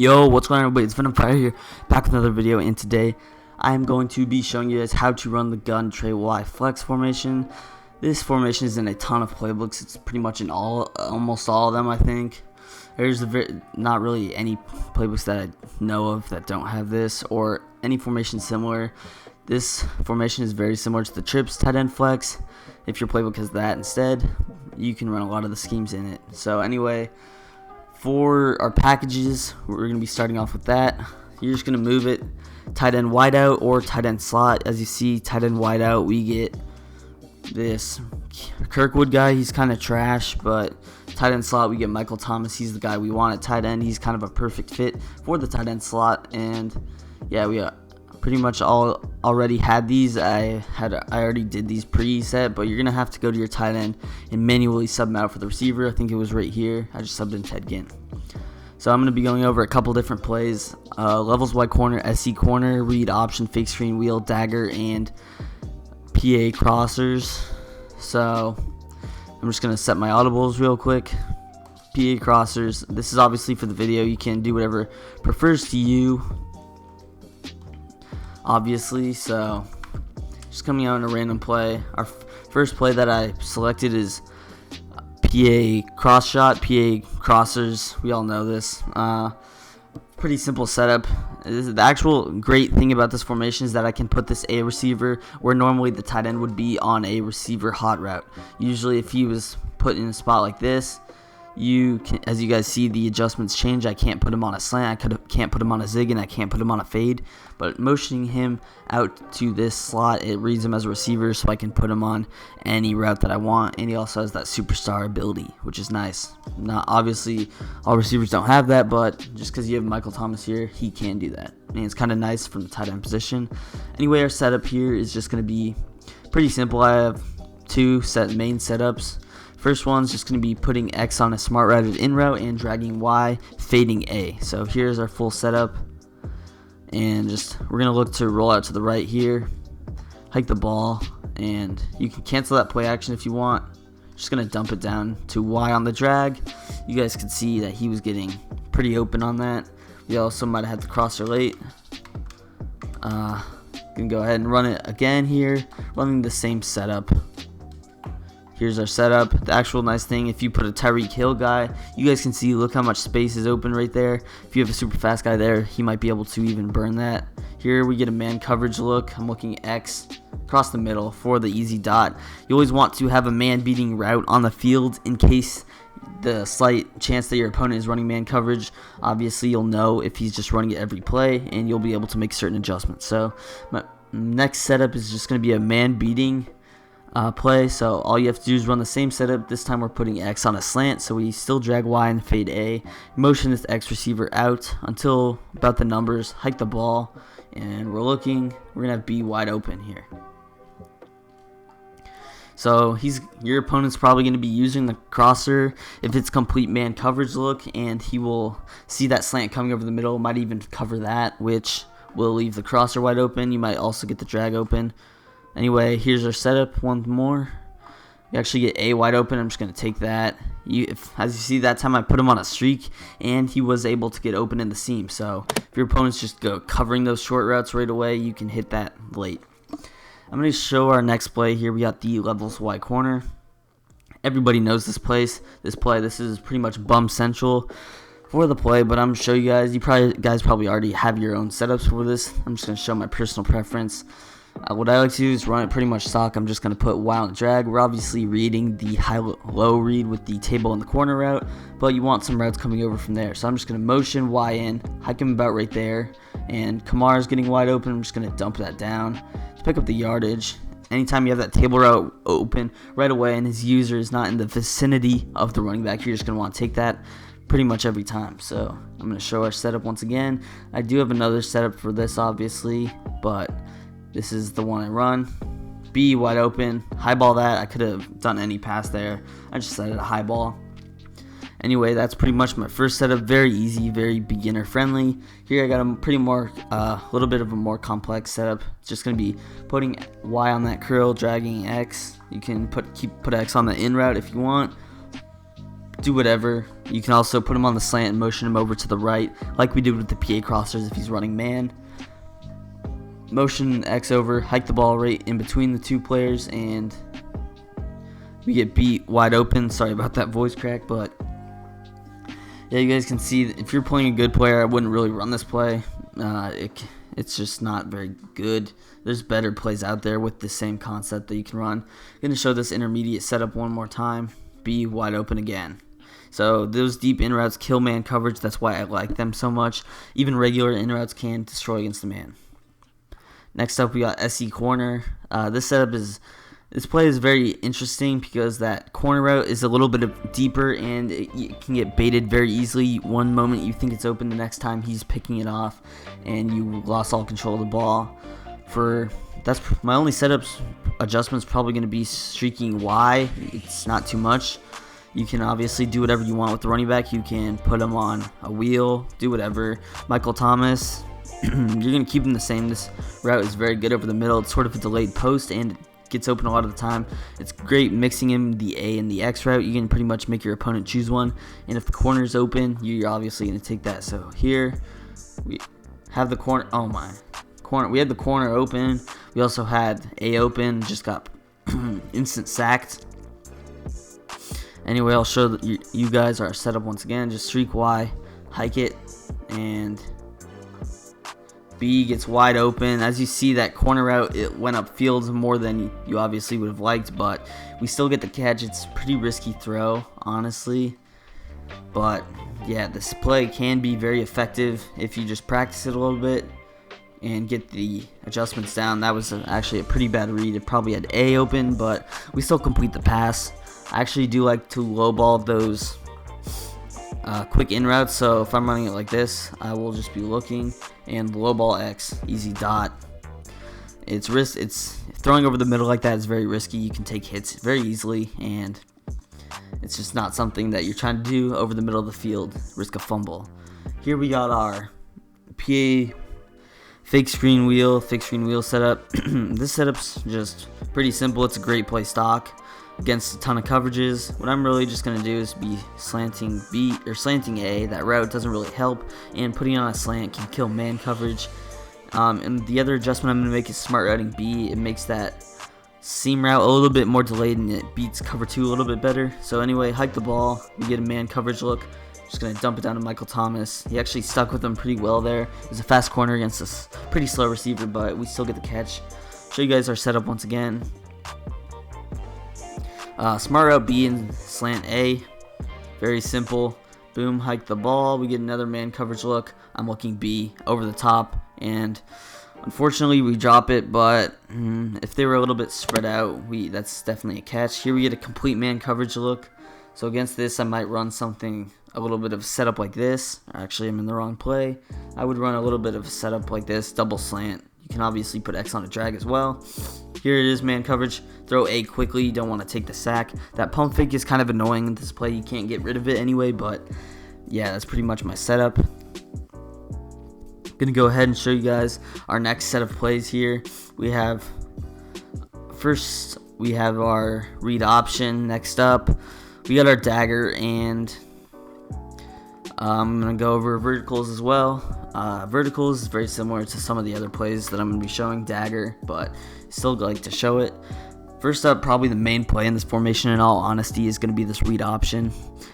Yo, what's going on, everybody? It's Venom Fire here, back with another video, and today I am going to be showing you guys how to run the gun Trey Y flex formation. This formation is in a ton of playbooks. It's pretty much in almost all of them, I think. There's not really any playbooks that I know of that don't have this or any formation similar. This formation is very similar to the trips tight end flex. If your playbook has that instead, you can run a lot of the schemes in it. So anyway, for our packages, we're going to be starting off with that. You're just going to move it tight end wideout or tight end slot. As you see, tight end wideout, we get this Kirkwood guy. He's kind of trash, but tight end slot, we get Michael Thomas. He's the guy we want at tight end. He's kind of a perfect fit for the tight end slot. And yeah, we pretty much already had these. I already did these preset, but you're gonna have to go to your tight end and manually sub them out for the receiver. I think it was right here. I just subbed in Ted Ginn. So I'm gonna be going over a couple different plays: levels wide corner, SC corner, read option, fake screen, wheel, dagger, and PA crossers. So I'm just gonna set my audibles real quick. PA crossers. This is obviously for the video. You can do whatever prefers to you, obviously. So just coming out in a random play. Our first play that I selected is PA cross shot, PA crossers. We all know this. Pretty simple setup. The actual great thing about this formation is that I can put this A receiver where normally the tight end would be on a receiver hot route. Usually if he was put in a spot like this, you can, as you guys see, the adjustments change. I can't put him on a slant, I can't put him on a zig, and I can't put him on a fade. But motioning him out to this slot, it reads him as a receiver, so I can put him on any route that I want. And he also has that superstar ability, which is nice. Not obviously all receivers don't have that, but just because you have Michael Thomas here, he can do that, and it's kind of nice from the tight end position. Anyway, our setup here is just going to be pretty simple. I have two main setups. First one's just going to be putting X on a smart routed in route and dragging Y, fading A. So here's our full setup, and we're going to look to roll out to the right here, hike the ball, and you can cancel that play action if you want. Just going to dump it down to Y on the drag. You guys can see that he was getting pretty open on that. We also might have had the crosser late. Going to go ahead and run it again here, running the same setup. Here's our setup. The actual nice thing, if you put a Tyreek Hill guy, you guys can see, look how much space is open right there. If you have a super fast guy there, he might be able to even burn that. Here we get a man coverage look. I'm looking X across the middle for the easy dot. You always want to have a man beating route on the field in case the slight chance that your opponent is running man coverage. Obviously, you'll know if he's just running it every play, and you'll be able to make certain adjustments. So my next setup is just going to be a man beating play. So all you have to do is run the same setup. This time we're putting X on a slant, so we still drag Y and fade A, motion this X receiver out until about the numbers, hike the ball, and we're gonna have B wide open here. So your opponent's probably going to be using the crosser if it's complete man coverage look, and he will see that slant coming over the middle, might even cover that, which will leave the crosser wide open. You might also get the drag open. Anyway, here's our setup. One more. You actually get A wide open. I'm just going to take that. As you see, that time I put him on a streak, and he was able to get open in the seam. So if your opponent's just covering those short routes right away, you can hit that late. I'm going to show our next play here. We got the levels wide corner. Everybody knows this play. This is pretty much bum central for the play, but I'm going to show you guys. Guys probably already have your own setups for this. I'm just going to show my personal preference. What I like to do is run it pretty much stock. I'm just going to put Y on the drag. We're obviously reading the high-low read with the table in the corner route, but you want some routes coming over from there. So I'm just going to motion Y in, hike him about right there, and Kamara's getting wide open. I'm just going to dump that down to pick up the yardage. Anytime you have that table route open right away and his user is not in the vicinity of the running back, you're just going to want to take that pretty much every time. So I'm going to show our setup once again. I do have another setup for this, obviously, but this is the one I run. B wide open, high ball that. I could have done any pass there. I just set it a high ball. Anyway, that's pretty much my first setup. Very easy, very beginner friendly. Here I got a little bit of a more complex setup. It's just gonna be putting Y on that curl, dragging X. You can put X on the in route if you want. do whatever. You can also put him on the slant and motion him over to the right, like we did with the PA crossers if he's running man. Motion X over, hike the ball right in between the two players, and we get beat wide open. Sorry about that voice crack, but yeah, you guys can see if you're playing a good player, I wouldn't really run this play. It's just not very good. There's better plays out there with the same concept that you can run. I'm going to show this intermediate setup one more time. Be wide open again. So those deep in routes kill man coverage. That's why I like them so much. Even regular in routes can destroy against the man. Next up, we got SE corner. This play is very interesting because that corner route is a little bit deeper and it can get baited very easily. One moment you think it's open, the next time he's picking it off, and you lost all control of the ball. That's my only adjustment's probably going to be streaking Y. It's not too much. You can obviously do whatever you want with the running back. You can put him on a wheel, do whatever. Michael Thomas, you're going to keep him the same. This route is very good over the middle. It's sort of a delayed post and it gets open a lot of the time. It's great mixing in the A and the X route. You can pretty much make your opponent choose one. And if the corner is open, you're obviously going to take that. So here we have the corner. Oh my. We had the corner open. We also had A open. Just got instant sacked. Anyway, I'll show that you guys are set up once again. Just streak Y, hike it, and B gets wide open. As you see, that corner route, it went up field more than you obviously would have liked, but we still get the catch. It's a pretty risky throw, honestly. But yeah, this play can be very effective if you just practice it a little bit and get the adjustments down. That was actually a pretty bad read. It probably had A open, but we still complete the pass. I actually do like to lowball those quick in routes, so if I'm running it like this, I will just be looking and lowball X, easy dot. It's throwing over the middle like that is very risky. You can take hits very easily, and it's just not something that you're trying to do over the middle of the field, risk a fumble. Here we got our PA fake screen wheel setup. This setup's just pretty simple. It's a great play stock against a ton of coverages. What I'm really just going to do is be slanting B or slanting A. That route doesn't really help, and putting on a slant can kill man coverage. And the other adjustment I'm going to make is smart routing B. It makes that seam route a little bit more delayed, and it beats cover 2 a little bit better. So anyway, hike the ball. We get a man coverage look. Just going to dump it down to Michael Thomas. He actually stuck with him pretty well there. It was a fast corner against a pretty slow receiver, but we still get the catch. Show you guys our setup once again. Smart route B and slant A. Very simple. Boom, hike the ball. We get another man coverage look. I'm looking B over the top, and unfortunately we drop it, but if they were a little bit spread out, that's definitely a catch. Here we get a complete man coverage look. So against this, I might run something, a little bit of setup like this. Actually, I'm in the wrong play. I would run a little bit of a setup like this, double slant. You can obviously put X on a drag as well. Here it is, man coverage. Throw A quickly. You don't want to take the sack. That pump fake is kind of annoying in this play. You can't get rid of it anyway, but yeah, that's pretty much my setup. Gonna go ahead and show you guys our next set of plays here. First we have our read option. Next up, we got our dagger, and I'm going to go over verticals as well. Verticals is very similar to some of the other plays that I'm going to be showing, dagger, but still like to show it. First up, probably the main play in this formation, in all honesty, is going to be this read option.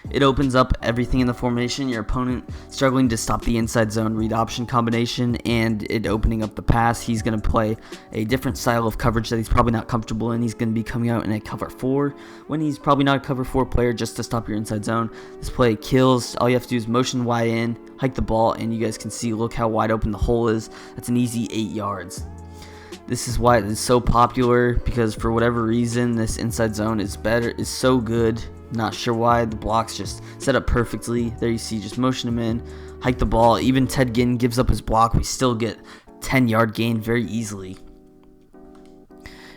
It opens up everything in the formation. Your opponent struggling to stop the inside zone read option combination, and it opening up the pass. He's going to play a different style of coverage that he's probably not comfortable in. He's going to be coming out in a cover 4 when he's probably not a cover 4 player, just to stop your inside zone. This play kills. All you have to do is motion Y in, hike the ball, and you guys can see, look how wide open the hole is. That's an easy 8 yards. This is why it is so popular, because for whatever reason, this inside zone is so good. Not sure why. The blocks just set up perfectly. There you see, just motion him in, hike the ball. Even Ted Ginn gives up his block. We still get 10-yard gain very easily.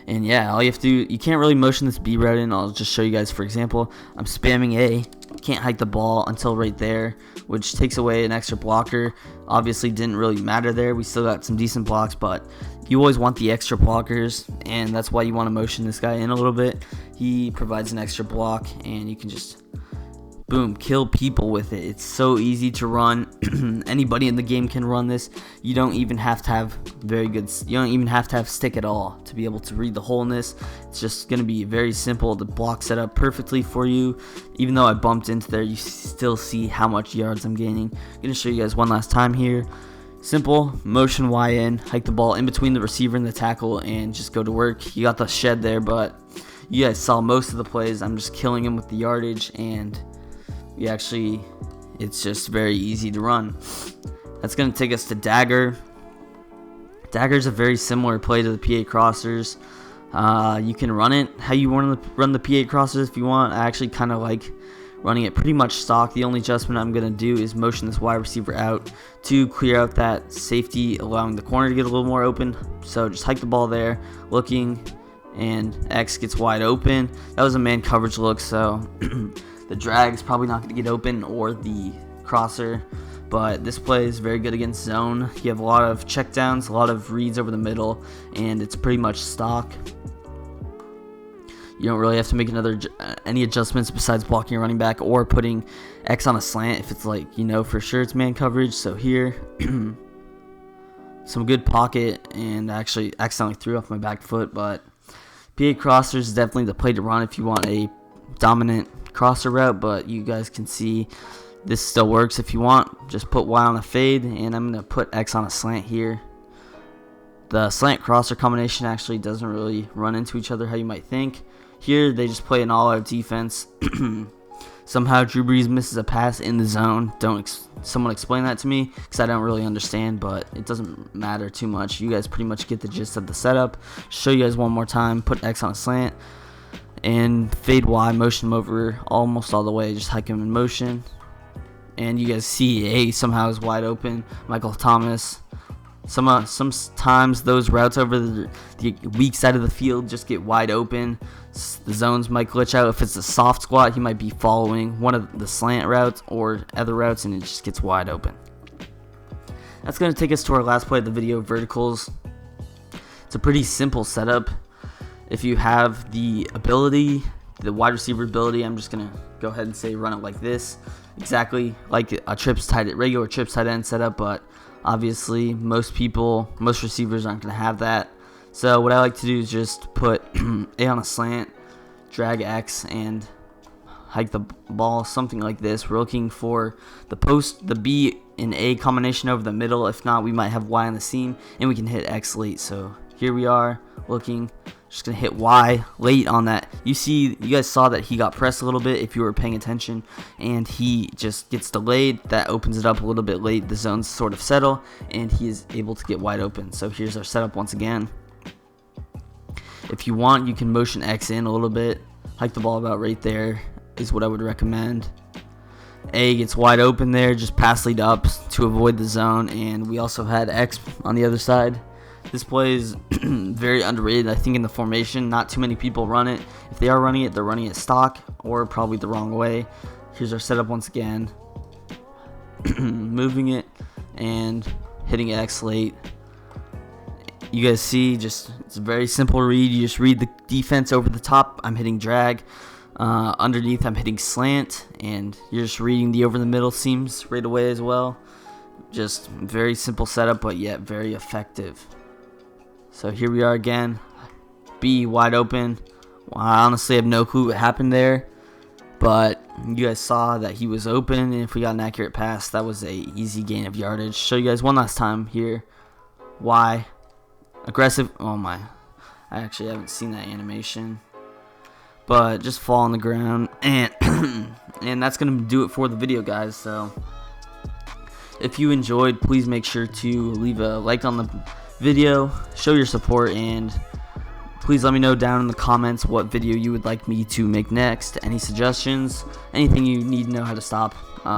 And yeah, all you have to do, you can't really motion this B route in. I'll just show you guys, for example. I'm spamming A. Can't hike the ball until right there, which takes away an extra blocker. Obviously didn't really matter there. We still got some decent blocks, but you always want the extra blockers, and that's why you want to motion this guy in a little bit. He provides an extra block, and you can just boom, kill people with it. It's so easy to run. Anybody in the game can run this. You don't even have to have you don't even have to have stick at all to be able to read the hole in this. It's just going to be very simple. The block set up perfectly for you. Even though I bumped into there, you still see how much yards I'm gaining. I'm going to show you guys one last time here. Simple, motion Y in, hike the ball in between the receiver and the tackle, and just go to work. You got the shed there, but you guys saw most of the plays. I'm just killing him with the yardage, and it's just very easy to run. That's going to take us to dagger. Dagger is a very similar play to the PA crossers. You can run it how you want to run the PA crossers if you want. I actually kind of like running it pretty much stock. The only adjustment I'm going to do is motion this wide receiver out to clear out that safety, allowing the corner to get a little more open. So just hike the ball there, looking, and X gets wide open. That was a man coverage look, so the drag's probably not going to get open, or the crosser. But this play is very good against zone. You have a lot of checkdowns, a lot of reads over the middle, and it's pretty much stock. You don't really have to make any adjustments besides blocking your running back or putting X on a slant if it's like, for sure it's man coverage. So here, some good pocket, and actually accidentally threw off my back foot, but PA crossers is definitely the play to run if you want a dominant crosser route, but you guys can see this still works if you want. Just put Y on a fade, and I'm going to put X on a slant here. The slant crosser combination actually doesn't really run into each other how you might think. Here, they just play an all-out defense. Somehow, Drew Brees misses a pass in the zone. Someone explain that to me, because I don't really understand, but it doesn't matter too much. You guys pretty much get the gist of the setup. Show you guys one more time. Put X on a slant, and fade Y, motion him over almost all the way. Just hike him in motion. And you guys see A somehow is wide open. Michael Thomas. Sometimes those routes over the weak side of the field just get wide open. The zones might glitch out. If it's a soft squat, he might be following one of the slant routes or other routes, and it just gets wide open. That's going to take us to our last play of the video, verticals. It's a pretty simple setup. If you have the ability, the wide receiver ability, I'm just going to go ahead and say run it like this. Exactly like a regular trips tight end setup, but obviously most receivers aren't going to have that. So what I like to do is just put A on a slant, drag X, and hike the ball, something like this. We're looking for the B and A combination over the middle. If not, we might have Y on the seam, and we can hit X late. So here we are looking. Just going to hit Y late on that. You guys saw that he got pressed a little bit if you were paying attention, and he just gets delayed. That opens it up a little bit late. The zones sort of settle, and he is able to get wide open. So here's our setup once again. If you want, you can motion X in a little bit. Hike the ball about right there is what I would recommend. A gets wide open there. Just pass lead up to avoid the zone, and we also had X on the other side. This play is very underrated, I think, in the formation. Not too many people run it. If they are running it, they're running it stock or probably the wrong way. Here's our setup once again. Moving it and hitting X late. You guys see, it's a very simple read. You just read the defense over the top. I'm hitting drag. Underneath, I'm hitting slant. And you're just reading the over the middle seams right away as well. Just very simple setup, but yet very effective. So here we are again. B wide open. Well, I honestly have no clue what happened there, but you guys saw that he was open, and if we got an accurate pass, that was a easy gain of yardage. Show you guys one last time here. Y aggressive. Oh my, I actually haven't seen that animation, but just fall on the ground, and and that's gonna do it for the video, guys. So if you enjoyed, please make sure to leave a like on the video, show your support, and please let me know down in the comments what video you would like me to make next. Any suggestions, anything you need to know how to stop.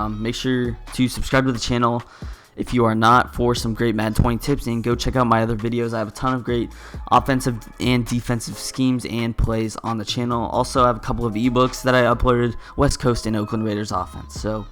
Make sure to subscribe to the channel if you are not, for some great Madden 20 tips, and go check out my other videos. I have a ton of great offensive and defensive schemes and plays on the channel. Also, I have a couple of ebooks that I uploaded, West Coast and Oakland Raiders offense. So